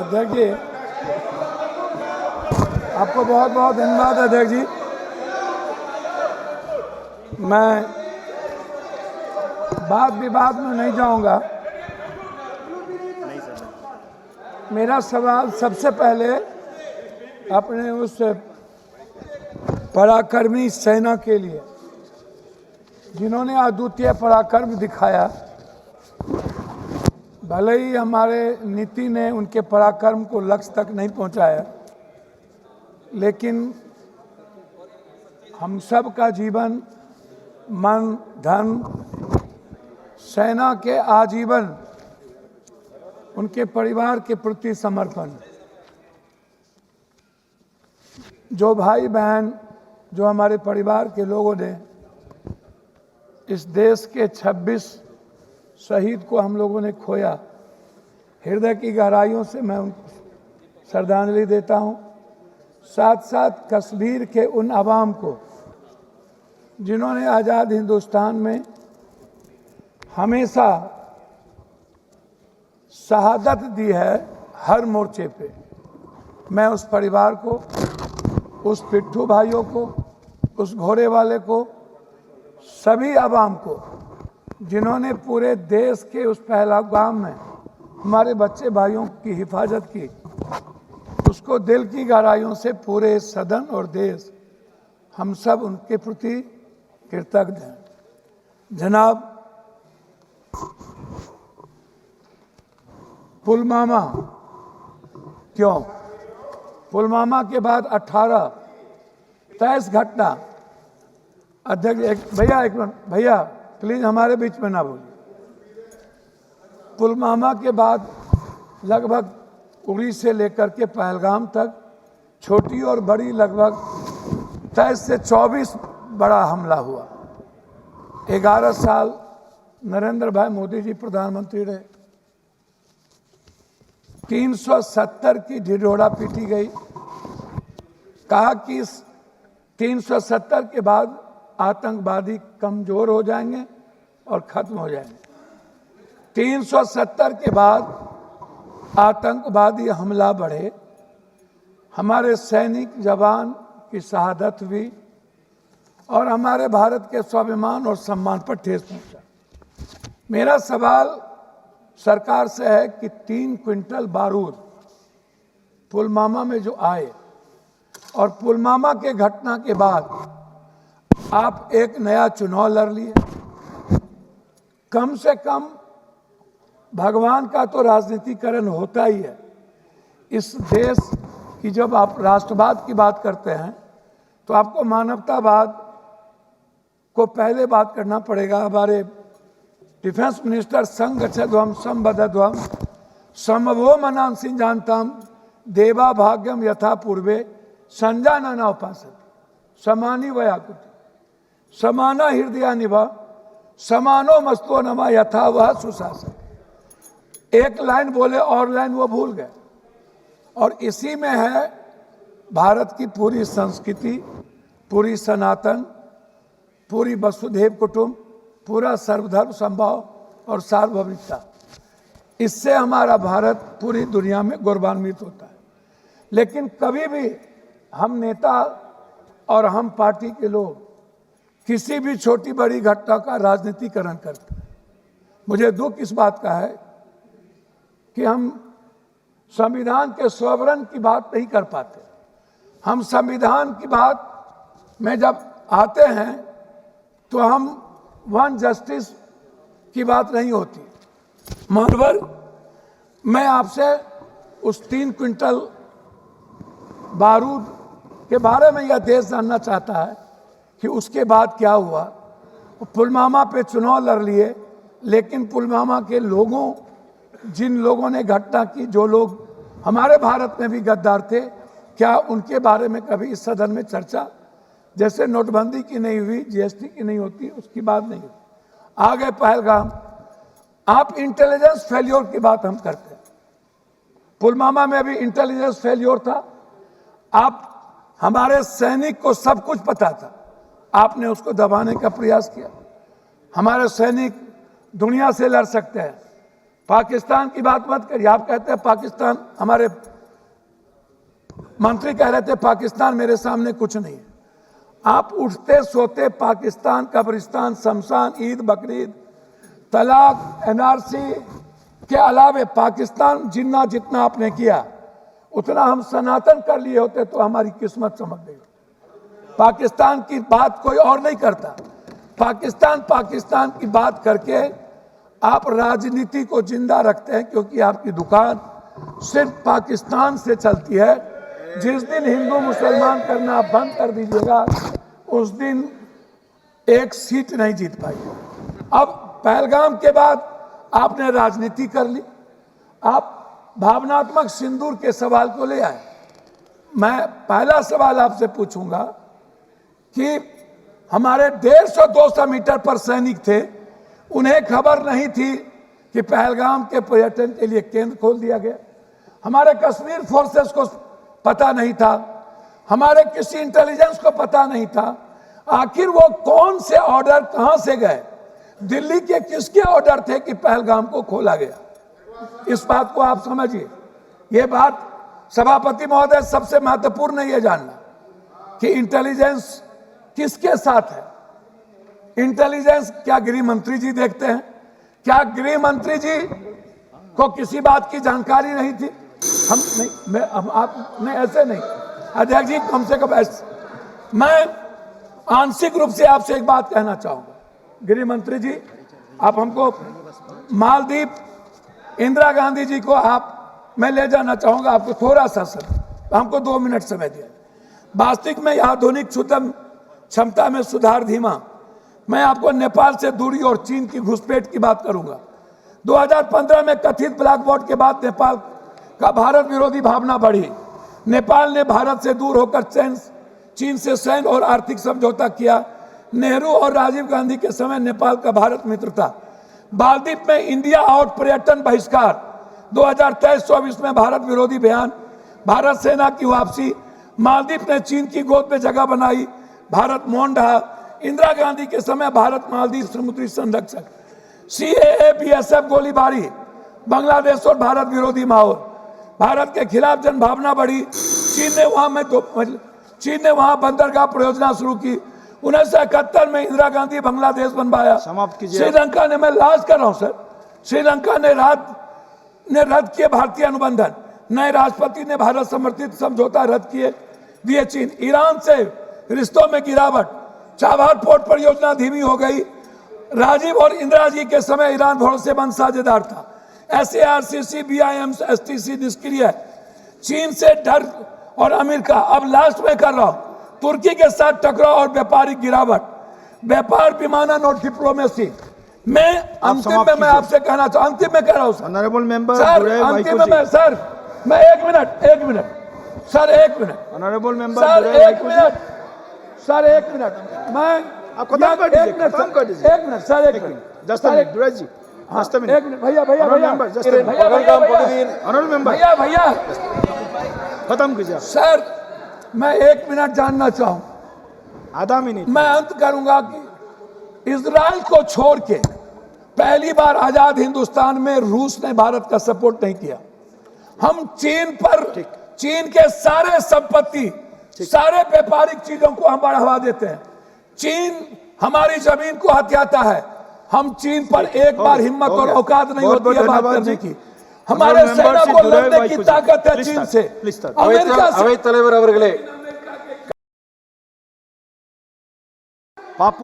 अध्यक्ष जी, आपको बहुत बहुत धन्यवाद अध्यक्ष जी। मैं वाद विवाद में नहीं जाऊंगा। मेरा सवाल सबसे पहले अपने उस पराक्रमी सेना के लिए जिन्होंने अद्वितीय पराक्रम दिखाया। भले ही हमारे नीति ने उनके पराक्रम को लक्ष्य तक नहीं पहुंचाया, लेकिन हम सब का जीवन, मन, धन, सेना के आजीवन उनके परिवार के प्रति समर्पण। जो भाई बहन, जो हमारे परिवार के लोगों ने इस देश के 26 शहीद को हम लोगों ने खोया, हृदय की गहराइयों से मैं उनको श्रद्धांजलि देता हूं। साथ साथ कश्मीर के उन अवाम को जिन्होंने आज़ाद हिंदुस्तान में हमेशा शहादत दी है हर मोर्चे पे, मैं उस परिवार को, उस पिट्ठू भाइयों को, उस घोड़े वाले को, सभी अवाम को जिन्होंने पूरे देश के उस पहलगाम में हमारे बच्चे भाइयों की हिफाजत की, उसको दिल की गहराइयों से पूरे सदन और देश, हम सब उनके प्रति कृतज्ञ हैं। जनाब, पुलवामा क्यों? पुलवामा के बाद 18 23 घटना। अध्यक्ष भैया, एक मिनट भैया, प्लीज हमारे बीच में ना बोलिए। पुलवामा के बाद लगभग उड़ी से लेकर के पहलगाम तक छोटी और बड़ी लगभग 23 से 24 बड़ा हमला हुआ। 11 साल नरेंद्र भाई मोदी जी प्रधानमंत्री रहे। 370 की ढिढोरा पीटी गई। कहा कि 370 के बाद आतंकवादी कमजोर हो जाएंगे और खत्म हो जाएंगे। 370 के बाद आतंकवादी हमला बढ़े, हमारे सैनिक जवान की शहादत हुई और हमारे भारत के स्वाभिमान और सम्मान पर ठेस पहुंचा। मेरा सवाल सरकार से है कि 3 क्विंटल बारूद पुलवामा में जो आए और पुलवामा के घटना के बाद आप एक नया चुनाव लड़ लिए, कम से कम भगवान का तो राजनीतिकरण होता ही है। इस देश की जब आप राष्ट्रवाद की बात करते हैं तो आपको मानवतावाद को पहले बात करना पड़ेगा। हमारे डिफेंस मिनिस्टर संगच्छध्वम संबद्धध्वम समवो मनांसि जानताम देवा भाग्यम यथा पूर्वे संजानना उपासते समानी वयाकुति समाना हृदया निभा समानो मस्तो नमा यथा वह सुशासन। एक लाइन बोले और लाइन वो भूल गए। और इसी में है भारत की पूरी संस्कृति, पूरी सनातन, पूरी वसुधैव कुटुंब, पूरा सर्वधर्म संभाव और सार्वभौमिकता। इससे हमारा भारत पूरी दुनिया में गौरवान्वित होता है। लेकिन कभी भी हम नेता और हम पार्टी के लोग किसी भी छोटी बड़ी घटना का राजनीतिकरण करते हैं। मुझे दुख इस बात का है कि हम संविधान के स्वरण की बात नहीं कर पाते। हम संविधान की बात में जब आते हैं तो हम वन जस्टिस की बात नहीं होती। मानवर, मैं आपसे उस 3 क्विंटल बारूद के बारे में यह देश जानना चाहता है कि उसके बाद क्या हुआ। पुलवामा पे चुनाव लड़ लिए, लेकिन पुलवामा के लोगों, जिन लोगों ने घटना की, जो लोग हमारे भारत में भी गद्दार थे, क्या उनके बारे में कभी इस सदन में चर्चा, जैसे नोटबंदी की नहीं हुई, जीएसटी की नहीं होती, उसकी बात नहीं हुई। आ गए पहलगाम। आप इंटेलिजेंस फेल्योर की बात हम करते हैं। पुलवामा में भी इंटेलिजेंस फेल्योर था। आप, हमारे सैनिक को सब कुछ पता था, आपने उसको दबाने का प्रयास किया। हमारे सैनिक दुनिया से लड़ सकते हैं, पाकिस्तान की बात मत करिए। आप कहते हैं पाकिस्तान, हमारे मंत्री कह रहे थे पाकिस्तान मेरे सामने कुछ नहीं है। आप उठते सोते पाकिस्तान, कब्रिस्तान, शमशान, ईद, बकरीद, तलाक, एनआरसी के अलावे पाकिस्तान जितना आपने किया उतना हम सनातन कर लिए होते तो हमारी किस्मत चमक गई। पाकिस्तान की बात कोई और नहीं करता। पाकिस्तान की बात करके आप राजनीति को जिंदा रखते हैं, क्योंकि आपकी दुकान सिर्फ पाकिस्तान से चलती है। जिस दिन हिंदू मुसलमान करना बंद कर दीजिएगा उस दिन एक सीट नहीं जीत पाएगी। अब पहलगाम के बाद आपने राजनीति कर ली, आप भावनात्मक सिंदूर के सवाल को ले आए। मैं पहला सवाल आपसे पूछूंगा कि हमारे 150-200 मीटर पर सैनिक थे, उन्हें खबर नहीं थी कि पहलगाम के पर्यटन के लिए केंद्र खोल दिया गया। हमारे कश्मीर फोर्सेस को पता नहीं था, हमारे किसी इंटेलिजेंस को पता नहीं था। आखिर वो कौन से ऑर्डर कहां से गए, दिल्ली के किसके ऑर्डर थे कि पहलगाम को खोला गया? इस बात को आप समझिए। ये बात सभापति महोदय, सबसे महत्वपूर्ण ये जानना कि इंटेलिजेंस किसके साथ है। इंटेलिजेंस क्या गृह मंत्री जी देखते हैं? क्या गृह मंत्री जी को किसी बात की जानकारी नहीं थी? हम नहीं, आप नहीं, ऐसे नहीं अध्यक्ष जी, कम से कम ऐसे। मैं आंशिक रूप से आपसे एक बात कहना चाहूंगा। गृह मंत्री जी, आप हमको मालदीव इंदिरा गांधी जी को मैं ले जाना चाहूंगा। आपको थोड़ा सा समय, हमको 2 मिनट समय दिया। वास्तविक में आधुनिक क्षमता में सुधार धीमा। मैं आपको नेपाल से दूरी और चीन की घुसपैठ की बात करूंगा। 2015 में कथित ब्लैक बॉट के बाद नेपाल का भारत विरोधी भावना बढ़ी। नेपाल ने भारत से दूर होकर चीन से सैन्य और आर्थिक समझौता किया। नेहरू और राजीव गांधी के समय नेपाल का भारत मित्र था। मालदीव में इंडिया आउट पर्यटन बहिष्कार, 2023-24 में भारत विरोधी बयान, भारत सेना की वापसी, मालदीव ने चीन की गोद में जगह बनाई, भारत मौन रहा। इंदिरा गांधी के समय भारत मालदीव समुद्री संरक्षक, CAA BSF गोलीबारी, बांग्लादेश और भारत विरोधी माहौल, भारत के खिलाफ जनभावना बढ़ी। चीन ने वहां बंदरगाह परियोजना शुरू की। 1971 में इंदिरा गांधी बांग्लादेश बनवाया। श्रीलंका ने, मैं लास्ट कर रहा हूं सर, श्रीलंका ने रद्द किए भारतीय अनुबंधन। नए राष्ट्रपति ने भारत समर्थित समझौता रद्द किए दिए चीन। ईरान से रिश्तों में गिरावट, चाबहार पोर्ट परियोजना धीमी हो गई। राजीव और इंदिरा जी के समय ईरान भरोसेमंद साझेदार था। SARCC, BIM, STC निष्क्रिय। चीन से डर और अमेरिका। अब लास्ट में कर रहा हूं, तुर्की के साथ टकराव और व्यापारिक गिरावट, व्यापार, विमानन और डिप्लोमेसी। मैं अंतिम में मैं आपसे कहना चाहूँ, अंतिम में कह रहा हूँ ऑनरेबल मेंबर सर, अंतिम में मैं सर, मैं एक मिनट सर, एक मिनट ऑनरेबल मेंबर सर, एक मिनट सर, एक मिनट मैं आप खत्म कर दीजिए, खत्म कर दीजिए। एक मिनट सर, एक minute just a minute Durai ji, just a minute. एक मिनट भैया भैया भैया ऑनरेबल मेंबर भैया खत्म कीजिए सर। मैं 1 मिनट जानना चाहूं, आधा मिनट। मैं अंत करूंगा कि इजराइल को छोड़ के पहली बार आजाद हिंदुस्तान में रूस ने भारत का सपोर्ट नहीं किया। हम चीन के सारे संपत्ति, सारे व्यापारिक चीजों को हम बढ़ावा देते हैं। चीन हमारी जमीन को हथियाता है। हम चीन पर एक बार हिम्मत और औकात नहीं होती है बात करने की। हमारे सेना को लड़ने की ताकत है चीन से, अमेरिका से। पापू